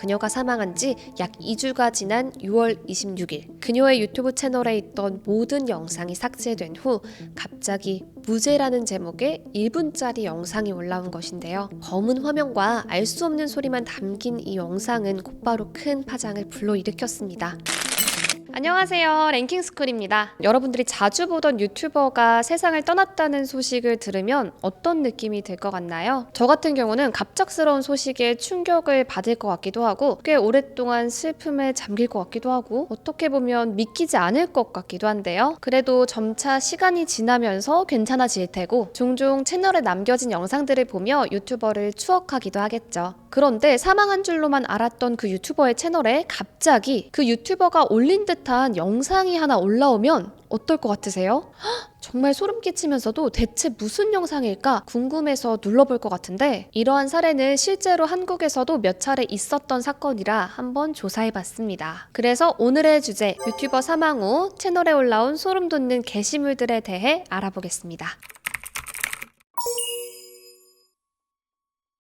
그녀가 사망한 지 약 2주가 지난 6월 26일 그녀의 유튜브 채널에 있던 모든 영상이 삭제된 후 갑자기 무죄라는 제목의 1분짜리 영상이 올라온 것인데요. 검은 화면과 알 수 없는 소리만 담긴 이 영상은 곧바로 큰 파장을 불러일으켰습니다. 안녕하세요, 랭킹스쿨입니다. 여러분들이 자주 보던 유튜버가 세상을 떠났다는 소식을 들으면 어떤 느낌이 들 것 같나요? 저 같은 경우는 갑작스러운 소식에 충격을 받을 것 같기도 하고 꽤 오랫동안 슬픔에 잠길 것 같기도 하고 어떻게 보면 믿기지 않을 것 같기도 한데요. 그래도 점차 시간이 지나면서 괜찮아질 테고 종종 채널에 남겨진 영상들을 보며 유튜버를 추억하기도 하겠죠. 그런데 사망한 줄로만 알았던 그 유튜버의 채널에 갑자기 그 유튜버가 올린 듯한 영상이 하나 올라오면 어떨 것 같으세요? 정말 소름 끼치면서도 대체 무슨 영상일까 궁금해서 눌러볼 것 같은데, 이러한 사례는 실제로 한국에서도 몇 차례 있었던 사건이라 한번 조사해봤습니다. 그래서 오늘의 주제, 유튜버 사망 후 채널에 올라온 소름 돋는 게시물들에 대해 알아보겠습니다.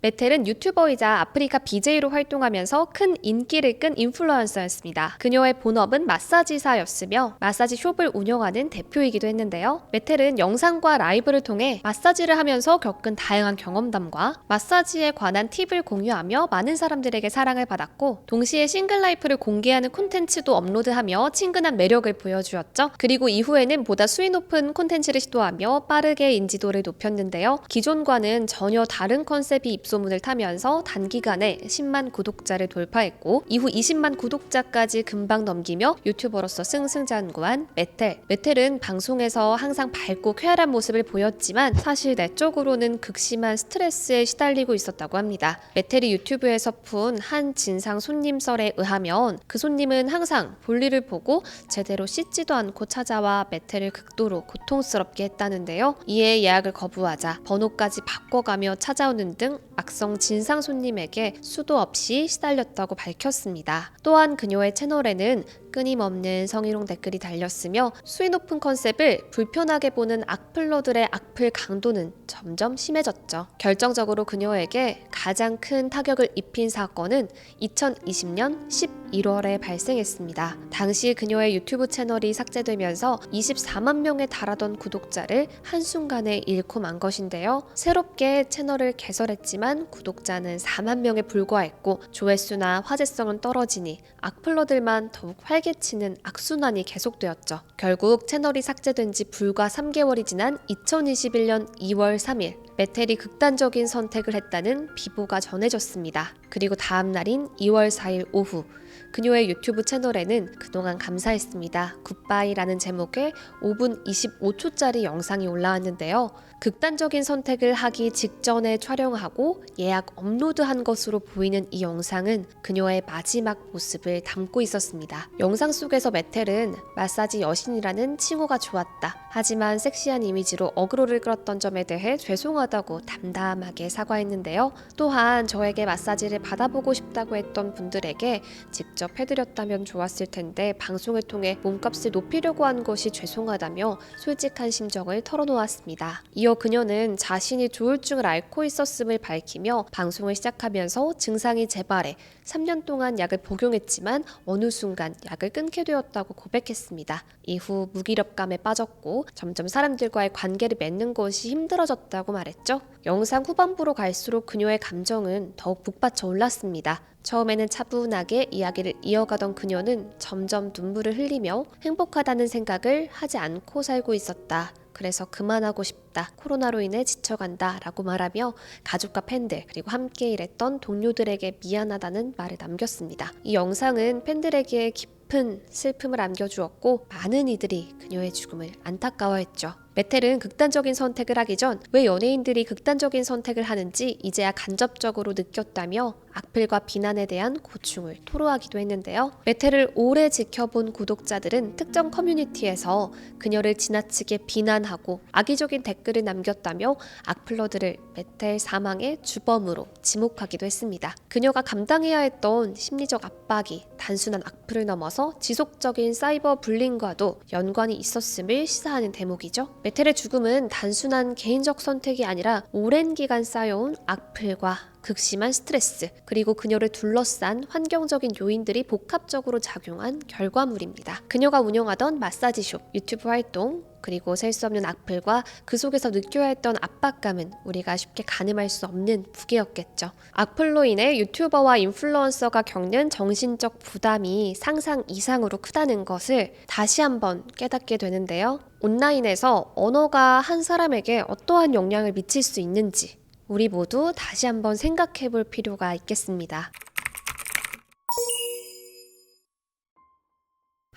메텔은 유튜버이자 아프리카 BJ로 활동하면서 큰 인기를 끈 인플루언서였습니다. 그녀의 본업은 마사지사였으며 마사지 숍을 운영하는 대표이기도 했는데요. 메텔은 영상과 라이브를 통해 마사지를 하면서 겪은 다양한 경험담과 마사지에 관한 팁을 공유하며 많은 사람들에게 사랑을 받았고, 동시에 싱글라이프를 공개하는 콘텐츠도 업로드하며 친근한 매력을 보여주었죠. 그리고 이후에는 보다 수위 높은 콘텐츠를 시도하며 빠르게 인지도를 높였는데요. 기존과는 전혀 다른 컨셉이 입소문을 타면서 단기간에 10만 구독자를 돌파했고, 이후 20만 구독자까지 금방 넘기며 유튜버로서 승승장구한 메텔. 메텔은 방송에서 항상 밝고 쾌활한 모습을 보였지만 사실 내적으로는 극심한 스트레스에 시달리고 있었다고 합니다. 메텔이 유튜브에서 푼 한 진상 손님 썰에 의하면 그 손님은 항상 볼일을 보고 제대로 씻지도 않고 찾아와 메텔을 극도로 고통스럽게 했다는데요. 이에 예약을 거부하자 번호까지 바꿔가며 찾아오는 등 악성 진상 손님에게 수도 없이 시달렸다고 밝혔습니다. 또한 그녀의 채널에는 끊임없는 성희롱 댓글이 달렸으며 수위 높은 컨셉을 불편하게 보는 악플러들의 악플 강도는 점점 심해졌죠. 결정적으로 그녀에게 가장 큰 타격을 입힌 사건은 2020년 11월에 발생했습니다. 당시 그녀의 유튜브 채널이 삭제되면서 24만 명에 달하던 구독자를 한순간에 잃고 만 것인데요. 새롭게 채널을 개설했지만 구독자는 4만 명에 불과했고 조회수나 화제성은 떨어지니 악플러들만 더욱 활개치는 악순환이 계속되었죠. 결국 채널이 삭제된 지 불과 3개월이 지난 2021년 2월 3일 메텔이 극단적인 선택을 했다는 비보가 전해졌습니다. 그리고 다음 날인 2월 4일 오후 그녀의 유튜브 채널에는 그동안 감사했습니다. 굿바이라는 제목의 5분 25초짜리 영상이 올라왔는데요. 극단적인 선택을 하기 직전에 촬영하고 예약 업로드한 것으로 보이는 이 영상은 그녀의 마지막 모습을 담고 있었습니다. 영상 속에서 메텔은 마사지 여신이라는 칭호가 좋았다. 하지만 섹시한 이미지로 어그로를 끌었던 점에 대해 죄송하다고 담담하게 사과했는데요. 또한 저에게 마사지를 받아보고 싶다고 했던 분들에게 직접 해드렸다면 좋았을 텐데 방송을 통해 몸값을 높이려고 한 것이 죄송하다며 솔직한 심정을 털어놓았습니다. 이어 그녀는 자신이 조울증을 앓고 있었음을 밝히며 방송을 시작하면서 증상이 재발해 3년 동안 약을 복용했지만 어느 순간 약을 끊게 되었다고 고백했습니다. 이후 무기력감에 빠졌고 점점 사람들과의 관계를 맺는 것이 힘들어졌다고 말했죠. 영상 후반부로 갈수록 그녀의 감정은 더욱 북받쳐 올랐습니다. 처음에는 차분하게 이야기를 이어가던 그녀는 점점 눈물을 흘리며 행복하다는 생각을 하지 않고 살고 있었다. 그래서 그만하고 싶다. 코로나로 인해 지쳐간다. 라고 말하며 가족과 팬들 그리고 함께 일했던 동료들에게 미안하다는 말을 남겼습니다. 이 영상은 팬들에게 깊은 슬픔을 안겨주었고 많은 이들이 그녀의 죽음을 안타까워했죠. 메텔은 극단적인 선택을 하기 전 왜 연예인들이 극단적인 선택을 하는지 이제야 간접적으로 느꼈다며 악플과 비난에 대한 고충을 토로하기도 했는데요. 메텔을 오래 지켜본 구독자들은 특정 커뮤니티에서 그녀를 지나치게 비난하고 악의적인 댓글을 남겼다며 악플러들을 메텔 사망의 주범으로 지목하기도 했습니다. 그녀가 감당해야 했던 심리적 압박이 단순한 악플을 넘어서 지속적인 사이버 불링과도 연관이 있었음을 시사하는 대목이죠. 메텔의 죽음은 단순한 개인적 선택이 아니라 오랜 기간 쌓여온 악플과 극심한 스트레스, 그리고 그녀를 둘러싼 환경적인 요인들이 복합적으로 작용한 결과물입니다. 그녀가 운영하던 마사지숍, 유튜브 활동, 그리고 셀 수 없는 악플과 그 속에서 느껴야 했던 압박감은 우리가 쉽게 가늠할 수 없는 무게였겠죠. 악플로 인해 유튜버와 인플루언서가 겪는 정신적 부담이 상상 이상으로 크다는 것을 다시 한번 깨닫게 되는데요. 온라인에서 언어가 한 사람에게 어떠한 영향을 미칠 수 있는지 우리 모두 다시 한번 생각해 볼 필요가 있겠습니다.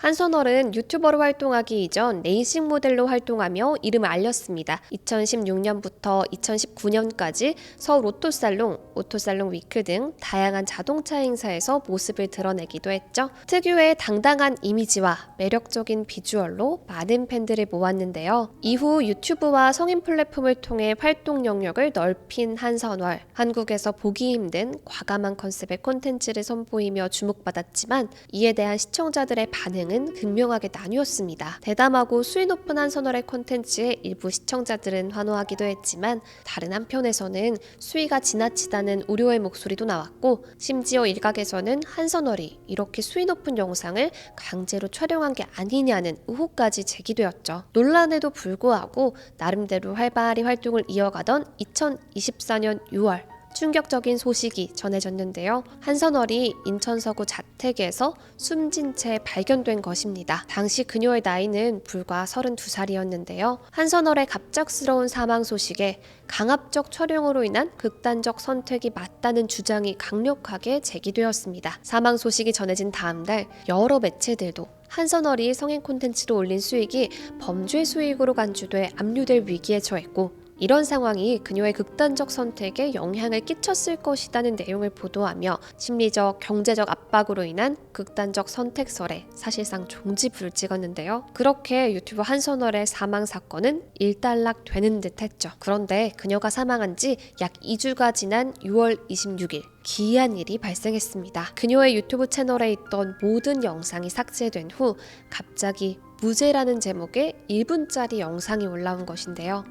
한선월은 유튜버로 활동하기 이전 레이싱 모델로 활동하며 이름을 알렸습니다. 2016년부터 2019년까지 서울 오토살롱, 오토살롱 위크 등 다양한 자동차 행사에서 모습을 드러내기도 했죠. 특유의 당당한 이미지와 매력적인 비주얼로 많은 팬들을 모았는데요. 이후 유튜브와 성인 플랫폼을 통해 활동 영역을 넓힌 한선월. 한국에서 보기 힘든 과감한 컨셉의 콘텐츠를 선보이며 주목받았지만 이에 대한 시청자들의 반응은 극명하게 나뉘었습니다. 대담하고 수위 높은 한선월의 콘텐츠에 일부 시청자들은 환호하기도 했지만 다른 한편에서는 수위가 지나치다는 우려의 목소리도 나왔고 심지어 일각에서는 한선월이 이렇게 수위 높은 영상을 강제로 촬영한 게 아니냐는 의혹까지 제기되었죠. 논란에도 불구하고 나름대로 활발히 활동을 이어가던 2024년 6월 충격적인 소식이 전해졌는데요. 한선월이 인천 서구 자택에서 숨진 채 발견된 것입니다. 당시 그녀의 나이는 불과 32살이었는데요. 한선월의 갑작스러운 사망 소식에 강압적 촬영으로 인한 극단적 선택이 맞다는 주장이 강력하게 제기되었습니다. 사망 소식이 전해진 다음 날 여러 매체들도 한선월이 성인 콘텐츠로 올린 수익이 범죄 수익으로 간주돼 압류될 위기에 처했고 이런 상황이 그녀의 극단적 선택에 영향을 끼쳤을 것이라는 내용을 보도하며 심리적, 경제적 압박으로 인한 극단적 선택설에 사실상 종지부를 찍었는데요. 그렇게 유튜브 한선월의 사망 사건은 일단락되는 듯 했죠. 그런데 그녀가 사망한 지 약 2주가 지난 6월 26일 기이한 일이 발생했습니다. 그녀의 유튜브 채널에 있던 모든 영상이 삭제된 후 갑자기 무죄라는 제목의 1분짜리 영상이 올라온 것인데요.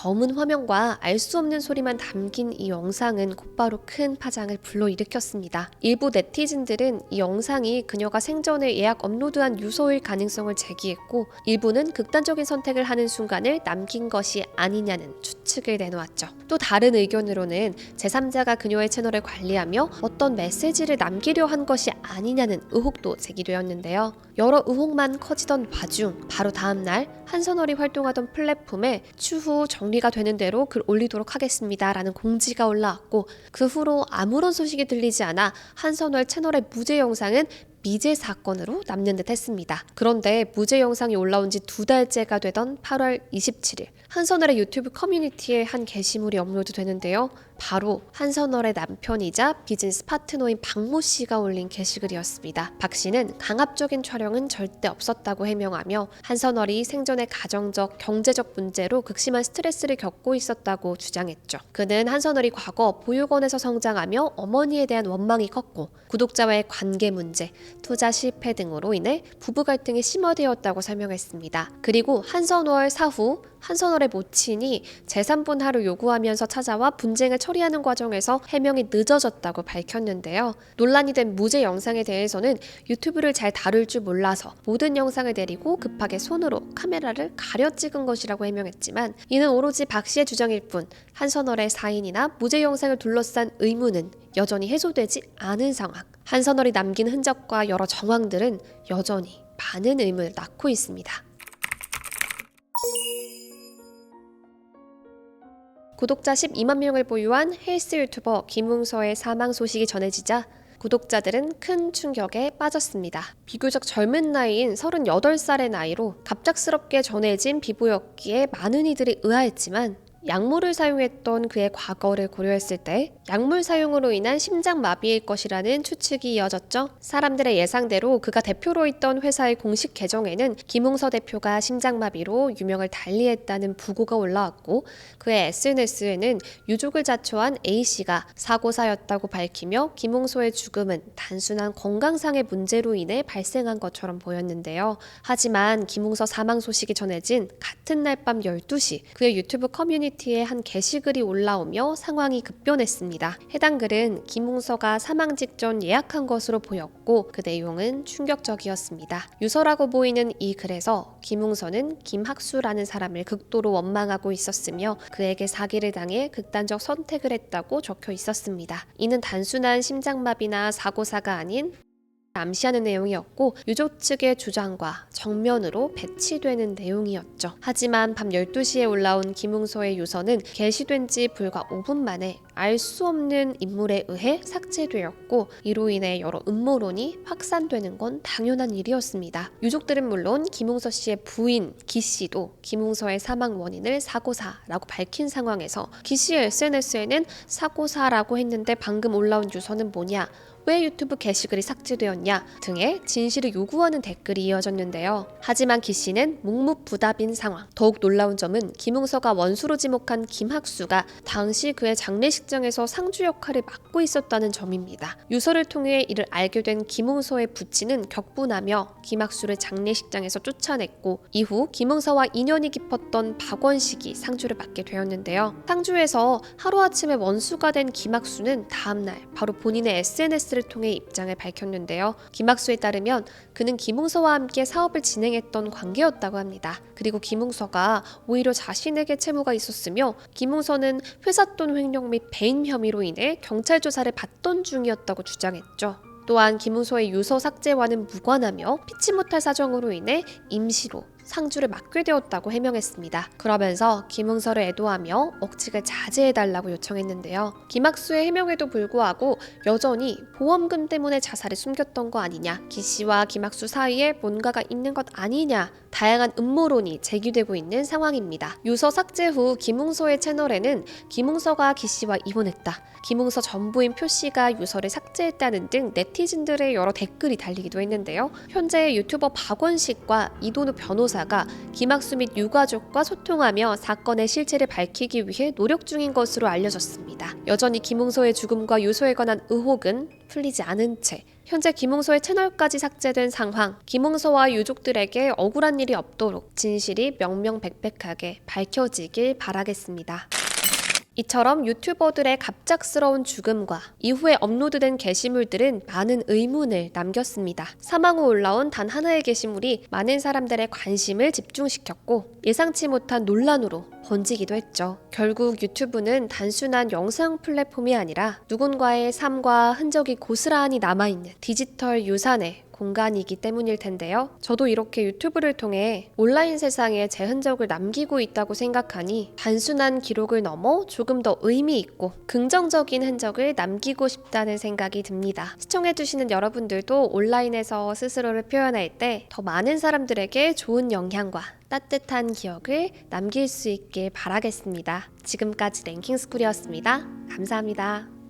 검은 화면과 알 수 없는 소리만 담긴 이 영상은 곧바로 큰 파장을 불러일으켰습니다. 일부 네티즌들은 이 영상이 그녀가 생전에 예약 업로드한 유서일 가능성을 제기했고 일부는 극단적인 선택을 하는 순간을 남긴 것이 아니냐는 추측을 내놓았죠. 또 다른 의견으로는 제3자가 그녀의 채널을 관리하며 어떤 메시지를 남기려 한 것이 아니냐는 의혹도 제기되었는데요. 여러 의혹만 커지던 와중 바로 다음 날 한선월이 활동하던 플랫폼에 추후 정리가 되는 대로 글 올리도록 하겠습니다 라는 공지가 올라왔고 그 후로 아무런 소식이 들리지 않아 한선월 채널의 무죄 영상은 미제 사건으로 남는 듯 했습니다. 그런데 무죄 영상이 올라온 지 2달째가 되던 8월 27일 한선월의 유튜브 커뮤니티에 한 게시물이 업로드 되는데요. 바로 한선월의 남편이자 비즈니스 파트너인 박모 씨가 올린 게시글이었습니다. 박 씨는 강압적인 촬영은 절대 없었다고 해명하며 한선월이 생전에 가정적, 경제적 문제로 극심한 스트레스를 겪고 있었다고 주장했죠. 그는 한선월이 과거 보육원에서 성장하며 어머니에 대한 원망이 컸고 구독자와의 관계 문제, 투자 실패 등으로 인해 부부 갈등이 심화되었다고 설명했습니다. 그리고 한선월 사후 한선월의 모친이 재산분할을 요구하면서 찾아와 분쟁을 처리하는 과정에서 해명이 늦어졌다고 밝혔는데요. 논란이 된 무죄 영상에 대해서는 유튜브를 잘 다룰 줄 몰라서 모든 영상을 내리고 급하게 손으로 카메라를 가려 찍은 것이라고 해명했지만 이는 오로지 박 씨의 주장일 뿐 한선월의 사인이나 무죄 영상을 둘러싼 의문은 여전히 해소되지 않은 상황. 한선월이 남긴 흔적과 여러 정황들은 여전히 많은 의문을 낳고 있습니다. 구독자 12만 명을 보유한 헬스 유튜버 김웅서의 사망 소식이 전해지자 구독자들은 큰 충격에 빠졌습니다. 비교적 젊은 나이인 38살의 나이로 갑작스럽게 전해진 비보였기에 많은 이들이 의아했지만 약물을 사용했던 그의 과거를 고려했을 때 약물 사용으로 인한 심장마비일 것이라는 추측이 이어졌죠. 사람들의 예상대로 그가 대표로 있던 회사의 공식 계정에는 김웅서 대표가 심장마비로 유명을 달리했다는 부고가 올라왔고, 그의 SNS에는 유족을 자초한 A씨가 사고사였다고 밝히며 김웅서의 죽음은 단순한 건강상의 문제로 인해 발생한 것처럼 보였는데요. 하지만 김웅서 사망 소식이 전해진 같은 날 밤 12시 그의 유튜브 커뮤니티에 한 게시글이 올라오며 상황이 급변했습니다. 해당 글은 김웅서가 사망 직전 예약한 것으로 보였고 그 내용은 충격적이었습니다. 유서라고 보이는 이 글에서 김웅서는 김학수라는 사람을 극도로 원망하고 있었으며 그에게 사기를 당해 극단적 선택을 했다고 적혀 있었습니다. 이는 단순한 심장마비나 사고사가 아닌 암시하는 내용이었고 유족 측의 주장과 정면으로 배치되는 내용이었죠. 하지만 밤 12시에 올라온 김웅서의 유서는 게시된 지 불과 5분 만에 알 수 없는 인물에 의해 삭제되었고 이로 인해 여러 음모론이 확산되는 건 당연한 일이었습니다. 유족들은 물론 김웅서 씨의 부인 기 씨도 김웅서의 사망 원인을 사고사라고 밝힌 상황에서 기 씨의 SNS에는 사고사라고 했는데 방금 올라온 유서는 뭐냐? 왜 유튜브 게시글이 삭제되었냐 등의 진실을 요구하는 댓글이 이어졌는데요. 하지만 기 씨는 묵묵부답인 상황. 더욱 놀라운 점은 김웅서가 원수로 지목한 김학수가 당시 그의 장례식장에서 상주 역할을 맡고 있었다는 점입니다. 유서를 통해 이를 알게 된 김웅서의 부친은 격분하며 김학수를 장례식장에서 쫓아냈고 이후 김웅서와 인연이 깊었던 박원식이 상주를 맡게 되었는데요. 상주에서 하루아침에 원수가 된 김학수는 다음날 바로 본인의 SNS를 통해 입장을 밝혔는데요. 김학수에 따르면 그는 김웅서와 함께 사업을 진행했던 관계였다고 합니다. 그리고 김웅서가 오히려 자신에게 채무가 있었으며 김웅서는 회사 돈 횡령 및 배임 혐의로 인해 경찰 조사를 받던 중이었다고 주장했죠. 또한 김웅서의 유서 삭제와는 무관하며 피치 못할 사정으로 인해 임시로 상주를 맡게 되었다고 해명했습니다. 그러면서 김웅서를 애도하며 억측을 자제해달라고 요청했는데요. 김학수의 해명에도 불구하고 여전히 보험금 때문에 자살을 숨겼던 거 아니냐, 기씨와 김학수 사이에 뭔가가 있는 것 아니냐, 다양한 음모론이 제기되고 있는 상황입니다. 유서 삭제 후 김웅서의 채널에는 김웅서가 기씨와 이혼했다, 김웅서 전부인 표씨가 유서를 삭제했다는 등 네티즌들의 여러 댓글이 달리기도 했는데요. 현재 유튜버 박원식과 이도누 변호사가 김학수 및 유가족과 소통하며 사건의 실체를 밝히기 위해 노력 중인 것으로 알려졌습니다. 여전히 김웅서의 죽음과 유서에 관한 의혹은 풀리지 않은 채 현재 김웅서의 채널까지 삭제된 상황, 김웅서와 유족들에게 억울한 일이 없도록 진실이 명명백백하게 밝혀지길 바라겠습니다. 이처럼 유튜버들의 갑작스러운 죽음과 이후에 업로드된 게시물들은 많은 의문을 남겼습니다. 사망 후 올라온 단 하나의 게시물이 많은 사람들의 관심을 집중시켰고 예상치 못한 논란으로 번지기도 했죠. 결국 유튜브는 단순한 영상 플랫폼이 아니라 누군가의 삶과 흔적이 고스란히 남아있는 디지털 유산의 공간이기 때문일 텐데요. 저도 이렇게 유튜브를 통해 온라인 세상에 제 흔적을 남기고 있다고 생각하니 단순한 기록을 넘어 조금 더 의미 있고 긍정적인 흔적을 남기고 싶다는 생각이 듭니다. 시청해주시는 여러분들도 온라인에서 스스로를 표현할 때 더 많은 사람들에게 좋은 영향과 따뜻한 기억을 남길 수 있길 바라겠습니다. 지금까지 랭킹스쿨이었습니다. 감사합니다.